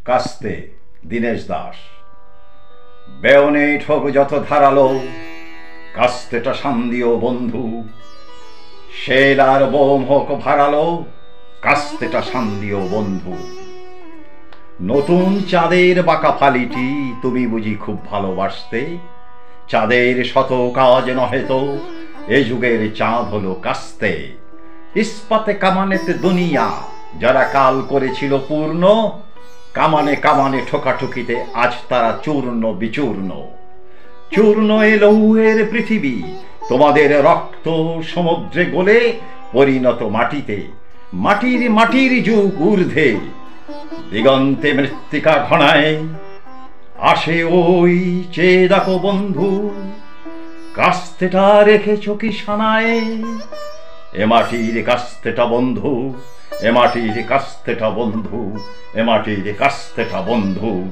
কাস্তে দীনেশ দাস। বেয়নেট হোক যত ধারালো, কাস্তেটা শান্দিও বন্ধু। শেল আর বোম হোক ভারালো, কাস্তেটা শান্দিও বন্ধু। নতুন চাঁদের বাঁকা ফালিটি তুমি বুঝি খুব ভালোবাসতে। চাঁদের শত কাজ নহে তো, এ যুগের চাঁদ হলো কাস্তে। ইস্পাতে কামানেতে দুনিয়া যারা কাল করেছিল পূর্ণ, কামানে কামানে ঠোকাঠুকিতে আজ তারা চূর্ণ বিচূর্ণ। চূর্ণ এ লৌহের পৃথিবী তোমাদের রক্ত সমুদ্রে গলে পরিণত মাটিতে। মাটির মাটির যুগ ঊর্ধ্বে, দিগন্তে মৃত্তিকা ঘনায়। আসে ওই চেয়ে দেখো বন্ধু, কাস্তেটা রেখেছ কি সানায়। এ মাটির কাস্তেটা বন্ধু, এ মাটির কাস্তেটা বন্ধু, এ মাটির কাস্তেটা বন্ধু।